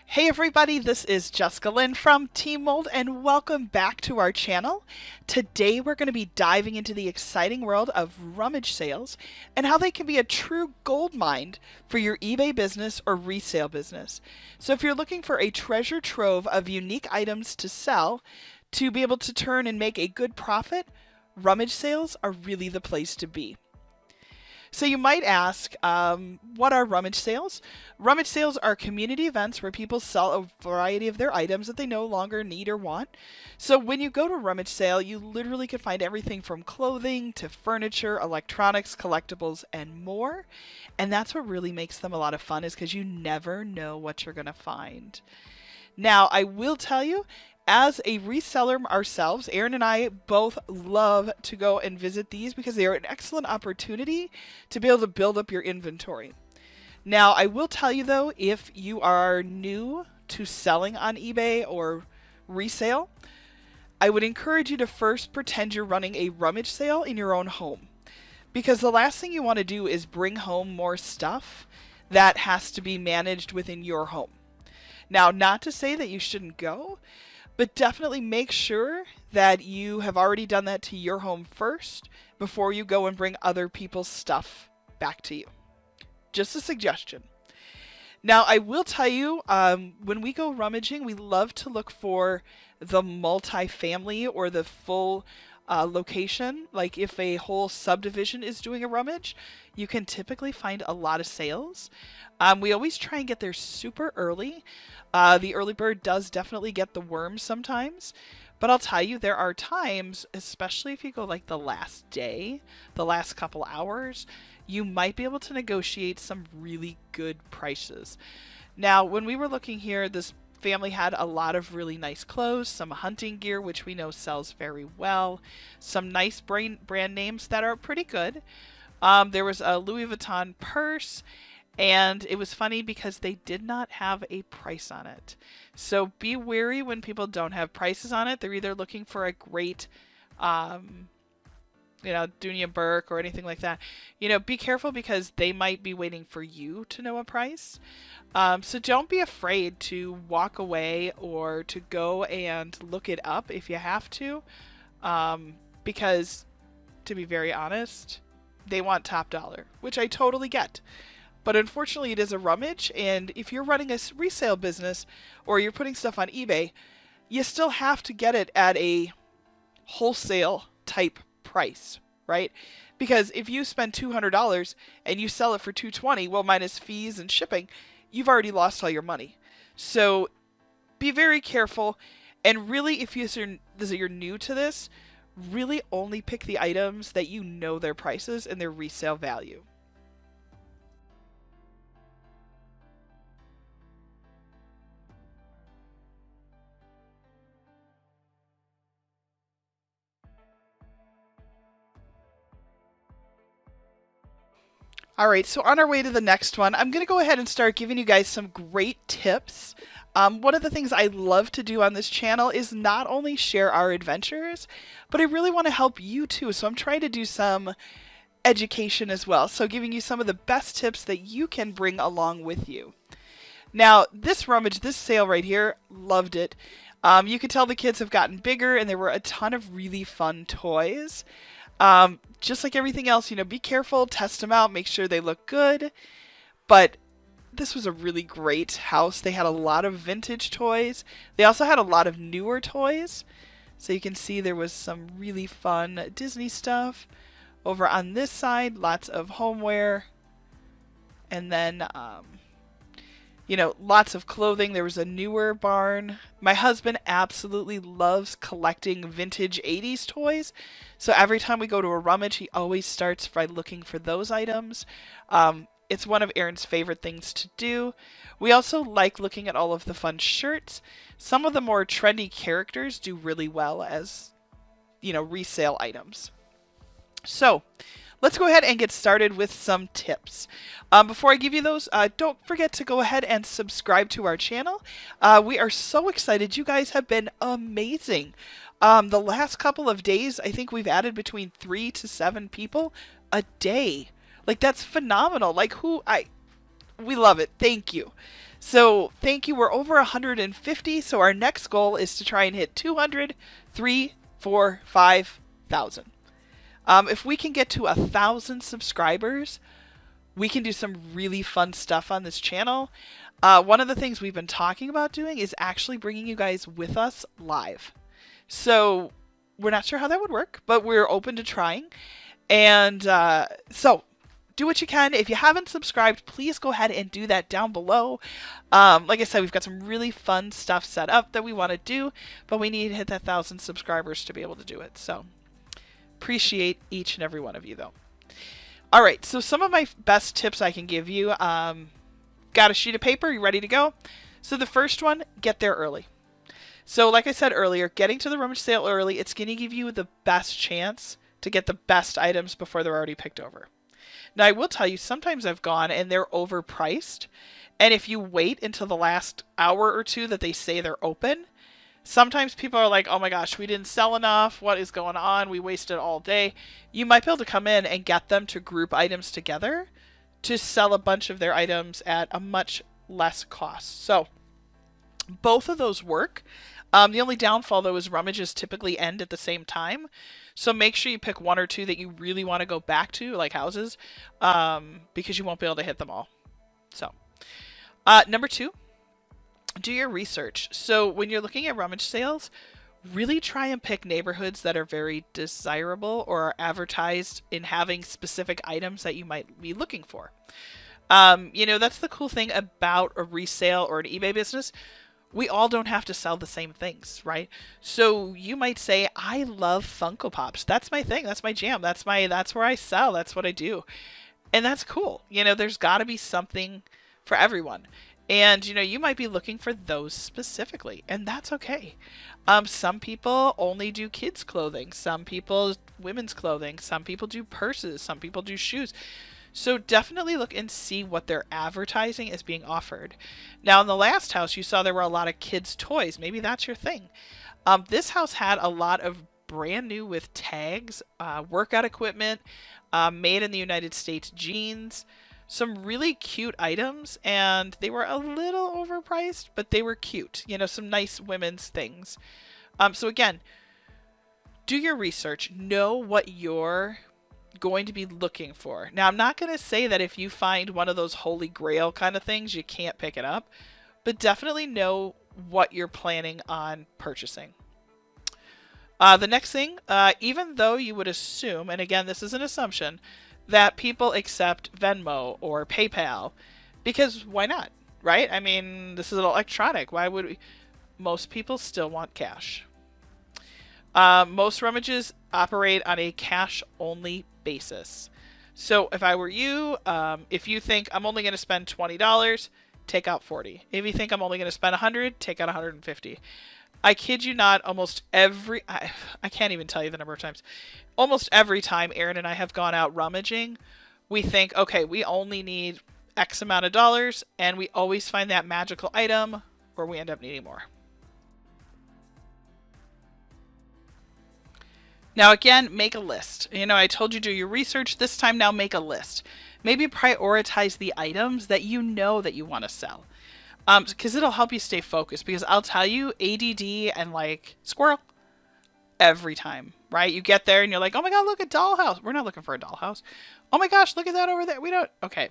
Hey everybody, this is Jessica Lynn from Team Mold and welcome back to our channel. Today we're going to be diving into the exciting world of rummage sales and how they can be a true gold mine for your eBay business or resale business. So if you're looking for a treasure trove of unique items to sell to be able to turn and make a good profit, rummage sales are really the place to be. So you might ask, what are rummage sales? Rummage sales are community events where people sell a variety of their items that they no longer need or want. So when you go to a rummage sale, you literally can find everything from clothing to furniture, electronics, collectibles, and more. And that's what really makes them a lot of fun, is because you never know what you're going to find. Now, I will tell you, as a reseller ourselves, Aaron and I both love to go and visit these because they are an excellent opportunity to be able to build up your inventory. Now, I will tell you though, if you are new to selling on eBay or resale, I would encourage you to first pretend you're running a rummage sale in your own home. Because the last thing you want to do is bring home more stuff that has to be managed within your home. Now, not to say that you shouldn't go, but definitely make sure that you have already done that to your home first before you go and bring other people's stuff back to you. Just a suggestion. Now, I will tell you, when we go rummaging, we love to look for the multi-family or the full location. Like if a whole subdivision is doing a rummage, you can typically find a lot of sales. We always try and get there super early. The early bird does definitely get the worms sometimes. But I'll tell you, there are times, especially if you go like the last day, the last couple hours, you might be able to negotiate some really good prices. Now, when we were looking here, this family had a lot of really nice clothes, some hunting gear, which we know sells very well, some nice brand names that are pretty good. There was a Louis Vuitton purse, and it was funny because they did not have a price on it. So be wary when people don't have prices on it. They're either looking for a great, Dunia Burke or anything like that. Be careful because they might be waiting for you to know a price. So don't be afraid to walk away or to go and look it up if you have to. Because, to be very honest, they want top dollar, which I totally get. But unfortunately, it is a rummage, and if you're running a resale business or you're putting stuff on eBay, you still have to get it at a wholesale type price, right? Because if you spend $200 and you sell it for $220, well, minus fees and shipping, you've already lost all your money. So be very careful, and really, if you're new to this, really only pick the items that you know their prices and their resale value. All right, so on our way to the next one, I'm going to go ahead and start giving you guys some great tips. One of the things I love to do on this channel is not only share our adventures, but I really want to help you too. So I'm trying to do some education as well. So giving you some of the best tips that you can bring along with you. Now, this sale right here, loved it. You could tell the kids have gotten bigger and there were a ton of really fun toys. Just like everything else, be careful, test them out, make sure they look good. But this was a really great house. They had a lot of vintage toys. They also had a lot of newer toys. So you can see there was some really fun Disney stuff. Over on this side, lots of homeware. And then, lots of clothing. There was a newer barn. My husband absolutely loves collecting vintage 80s toys. So every time we go to a rummage, he always starts by looking for those items. It's one of Aaron's favorite things to do. We also like looking at all of the fun shirts. Some of the more trendy characters do really well as, resale items. So let's go ahead and get started with some tips. Before I give you those, don't forget to go ahead and subscribe to our channel. We are so excited. You guys have been amazing. The last couple of days, I think we've added between 3 to 7 people a day. Like, that's phenomenal. Like, We love it. Thank you. So thank you. We're over 150. So our next goal is to try and hit 200, 3, 4, 5,000. If we can get to 1,000 subscribers, we can do some really fun stuff on this channel. One of the things we've been talking about doing is actually bringing you guys with us live. So we're not sure how that would work, but we're open to trying. And so do what you can. If you haven't subscribed, please go ahead and do that down below. Like I said, we've got some really fun stuff set up that we want to do, but we need to hit that 1,000 subscribers to be able to do it. So appreciate each and every one of you, though. All right, so some of my best tips I can give you. Got a sheet of paper? You ready to go? So the first one, get there early. So like I said earlier, getting to the rummage sale early, it's going to give you the best chance to get the best items before they're already picked over. Now, I will tell you, sometimes I've gone and they're overpriced. And if you wait until the last hour or two that they say they're open, sometimes people are like, oh my gosh, we didn't sell enough. What is going on? We wasted all day. You might be able to come in and get them to group items together to sell a bunch of their items at a much less cost. So both of those work. The only downfall, though, is rummages typically end at the same time. So make sure you pick one or two that you really want to go back to, like houses, because you won't be able to hit them all. So number 2, do your research. So when you're looking at rummage sales, really try and pick neighborhoods that are very desirable or are advertised in having specific items that you might be looking for. You know, that's the cool thing about a resale or an eBay business. We all don't have to sell the same things, right? So you might say, I love Funko Pops. That's my thing. That's my jam. That's where I sell. That's what I do. And that's cool. You know, there's got to be something for everyone. And, you know, you might be looking for those specifically, and that's okay. Some people only do kids' clothing. Some people, women's clothing. Some people do purses. Some people do shoes. So definitely look and see what they're advertising is being offered. Now, in the last house, you saw there were a lot of kids' toys. Maybe that's your thing. This house had a lot of brand new with tags, workout equipment, made in the United States jeans, some really cute items, and they were a little overpriced, but they were cute. You know, some nice women's things. So again, do your research. Know what you're going to be looking for. Now, I'm not going to say that if you find one of those holy grail kind of things, you can't pick it up, but definitely know what you're planning on purchasing. The next thing, even though you would assume, and again, this is an assumption, that people accept Venmo or PayPal, because why not, right? I mean, this is electronic. Why would we? Most people still want cash. Most rummages operate on a cash-only basis. So if I were you, if you think I'm only going to spend $20, take out $40. If you think I'm only going to spend $100, take out $150. I kid you not, almost every, I can't even tell you the number of times, almost every time Erin and I have gone out rummaging, we think, okay, we only need X amount of dollars, and we always find that magical item, or we end up needing more. Now, again, make a list. You know, I told you do your research. This time now make a list. Maybe prioritize the items that you know that you want to sell. Because it'll help you stay focused. Because I'll tell you, ADD and like squirrel every time, right? You get there and you're like, oh my God, look at dollhouse. We're not looking for a dollhouse. Oh my gosh, look at that over there. We don't. Okay.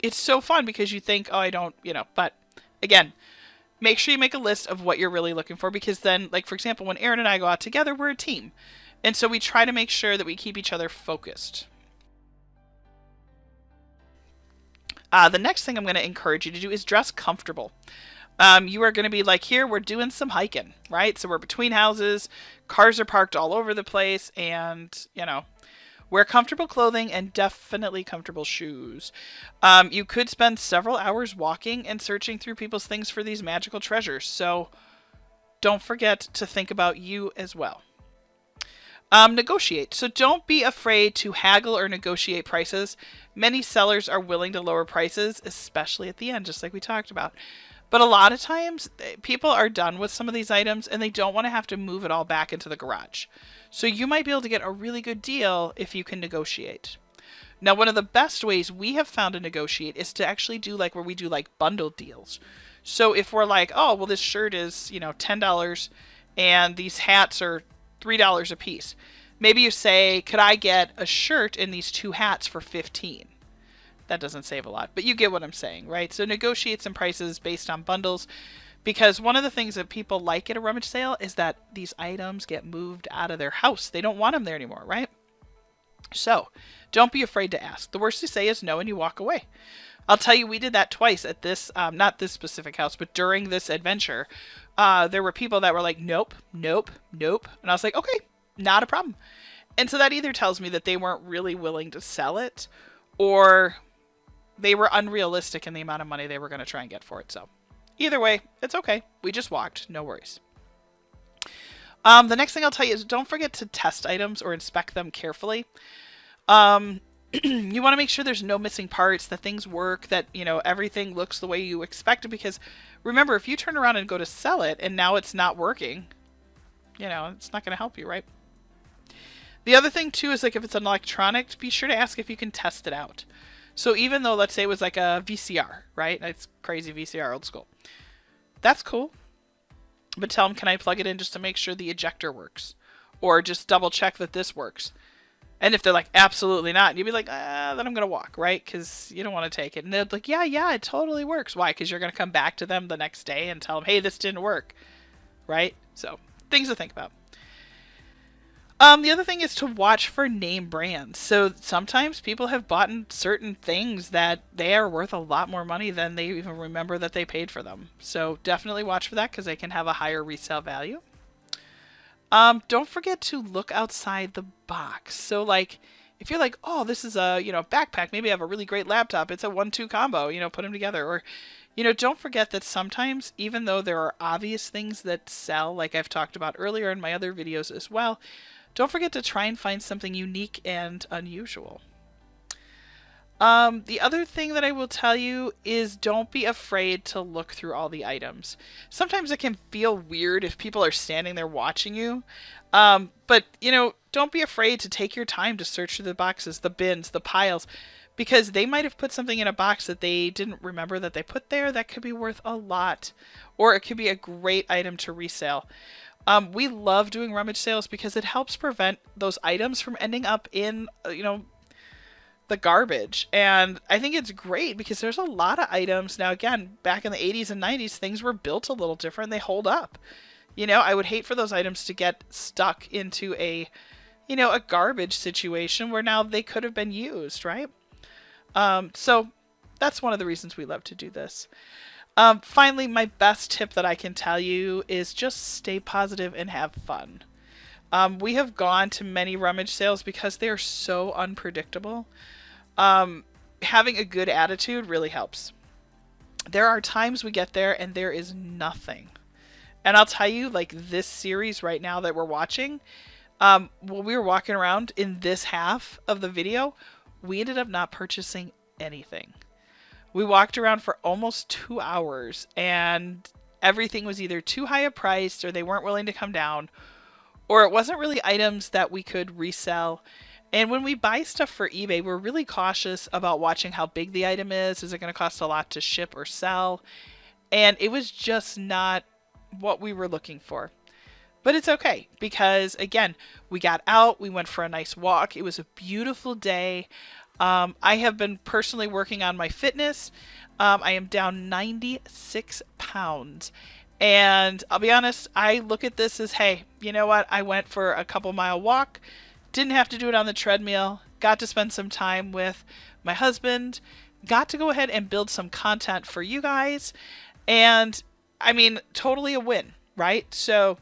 It's so fun because you think, oh, I don't, you know, but again, make sure you make a list of what you're really looking for. Because then, like, for example, when Erin and I go out together, we're a team. And so we try to make sure that we keep each other focused. The next thing I'm going to encourage you to do is dress comfortable. You are going to be like, here, we're doing some hiking, right? So we're between houses, cars are parked all over the place, and, you know, wear comfortable clothing and definitely comfortable shoes. You could spend several hours walking and searching through people's things for these magical treasures. So don't forget to think about you as well. Negotiate. So don't be afraid to haggle or negotiate prices. Many sellers are willing to lower prices, especially at the end, just like we talked about. But a lot of times, people are done with some of these items and they don't want to have to move it all back into the garage. So you might be able to get a really good deal if you can negotiate. Now, one of the best ways we have found to negotiate is to actually do like where we do like bundled deals. So if we're like, oh, well, this shirt is, $10 and these hats are $3 a piece. Maybe you say, could I get a shirt and these 2 hats for 15? That doesn't save a lot, but you get what I'm saying, right? So negotiate some prices based on bundles, because one of the things that people like at a rummage sale is that these items get moved out of their house. They don't want them there anymore, right? So don't be afraid to ask. The worst to say is no, and you walk away. I'll tell you, we did that twice at this, not this specific house, but during this adventure, there were people that were like, nope, nope, nope. And I was like, okay, not a problem. And so that either tells me that they weren't really willing to sell it, or they were unrealistic in the amount of money they were going to try and get for it. So either way, it's okay. We just walked. No worries. The next thing I'll tell you is don't forget to test items or inspect them carefully. You want to make sure there's no missing parts, that things work, that, everything looks the way you expect it. Because remember, if you turn around and go to sell it and now it's not working, it's not going to help you, right? The other thing too is like if it's an electronic, be sure to ask if you can test it out. So even though, let's say it was like a VCR, right? It's crazy VCR, old school. That's cool. But tell them, can I plug it in just to make sure the ejector works? Or just double check that this works. And if they're like, absolutely not, you'd be like, then I'm going to walk, right? Because you don't want to take it. And they're like, yeah, it totally works. Why? Because you're going to come back to them the next day and tell them, hey, this didn't work, right? So things to think about. The other thing is to watch for name brands. So sometimes people have bought certain things that they are worth a lot more money than they even remember that they paid for them. So definitely watch for that, because they can have a higher resale value. Don't forget to look outside the box. So like, if you're like, oh, this is a, backpack, maybe I have a really great laptop. It's a 1-2 combo, put them together. Or, don't forget that sometimes, even though there are obvious things that sell, like I've talked about earlier in my other videos as well, don't forget to try and find something unique and unusual. The other thing that I will tell you is don't be afraid to look through all the items. Sometimes it can feel weird if people are standing there watching you. But, don't be afraid to take your time to search through the boxes, the bins, the piles, because they might have put something in a box that they didn't remember that they put there that could be worth a lot, or it could be a great item to resell. We love doing rummage sales because it helps prevent those items from ending up in, the garbage. And I think it's great because there's a lot of items. Now, again, back in the 80s and 90s, things were built a little different. They hold up. I would hate for those items to get stuck into a garbage situation where now they could have been used, right? So that's one of the reasons we love to do this. Finally, my best tip that I can tell you is just stay positive and have fun. We have gone to many rummage sales because they are so unpredictable. Having a good attitude really helps. There are times we get there and there is nothing. And I'll tell you, like this series right now that we're watching, when we were walking around in this half of the video, we ended up not purchasing anything. We walked around for almost 2 hours and everything was either too high a price, or they weren't willing to come down, or it wasn't really items that we could resell. And when we buy stuff for eBay, we're really cautious about watching how big the item is. Is it going to cost a lot to ship or sell? And it was just not what we were looking for. But it's okay because, again, we got out, we went for a nice walk. It was a beautiful day. I have been personally working on my fitness. I am down 96 pounds. And I'll be honest, I look at this as, hey, you know what? I went for a couple-mile walk, didn't have to do it on the treadmill, got to spend some time with my husband, got to go ahead and build some content for you guys. And, I mean, totally a win, right? So,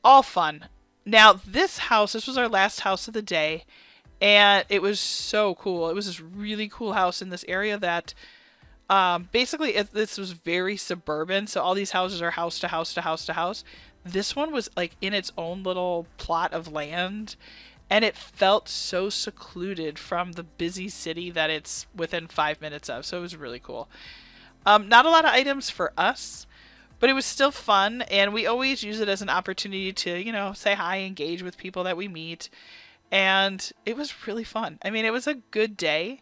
all fun. Now, this was our last house of the day. And it was so cool. It was this really cool house in this area that basically this was very suburban. So all these houses are house to house to house to house. This one was like in its own little plot of land. And it felt so secluded from the busy city that it's within 5 minutes of. So it was really cool. Not a lot of items for us, but it was still fun. And we always use it as an opportunity to, say hi, engage with people that we meet. and it was really fun. I mean, it was a good day.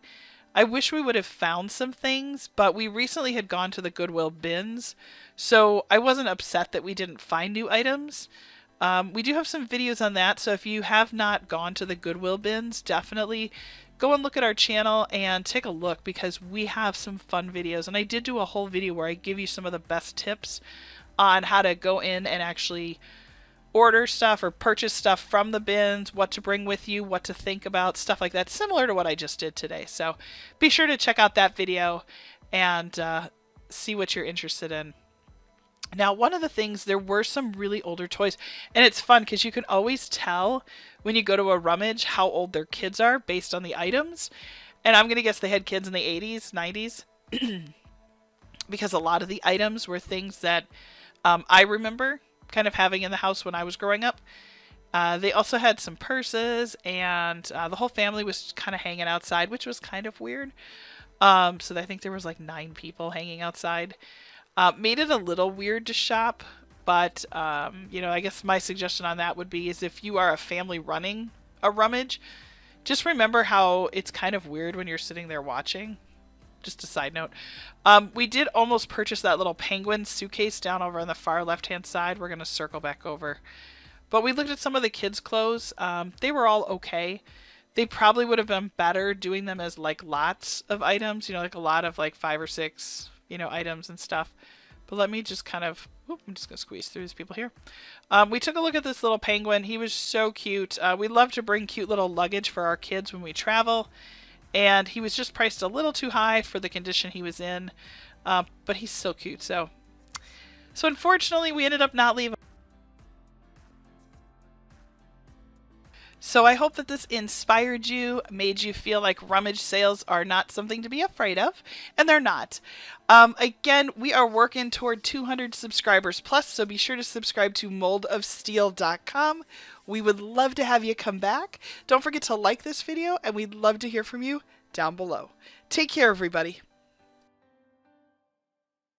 I wish we would have found some things, but we recently had gone to the Goodwill bins, so I wasn't upset that we didn't find new items. We do have some videos on that, so if you have not gone to the Goodwill bins, definitely go and look at our channel and take a look, because we have some fun videos. And I did do a whole video where I give you some of the best tips on how to go in and actually order stuff or purchase stuff from the bins, what to bring with you, what to think about, stuff like that, similar to what I just did today. So be sure to check out that video and see what you're interested in. Now, one of the things, there were some really older toys, and it's fun because you can always tell when you go to a Rummage how old their kids are based on the items. And I'm going to guess they had kids in the 80s, 90s, because a lot of the items were things that I remember kind of having in the house when I was growing up. They also had some purses, and the whole family was kind of hanging outside, which was kind of weird. So I think there was like 9 people hanging outside. Made it a little weird to shop, but you know, I guess my suggestion on that would be is if you are a family running a Rummage, just remember how it's kind of weird when you're sitting there watching. Just a side note. We did almost purchase that little penguin suitcase down over on the far left-hand side. We're going to circle back over. But we looked at some of the kids' clothes. They were all okay. They probably would have been better doing them as like lots of items, you know, like a lot of like 5 or 6, you know, items and stuff. But let me just kind of, I'm just going to squeeze through these people here. We took a look at this little penguin. He was so cute. We love to bring cute little luggage for our kids when we travel. And he was just priced a little too high for the condition he was in. But he's so cute. So unfortunately, we ended up not leaving. So I hope that this inspired you, made you feel like rummage sales are not something to be afraid of, and they're not. Again, we are working toward 200 subscribers plus, so be sure to subscribe to MouldofSteel.com. We would love to have you come back. Don't forget to like this video, and we'd love to hear from you down below. Take care, everybody.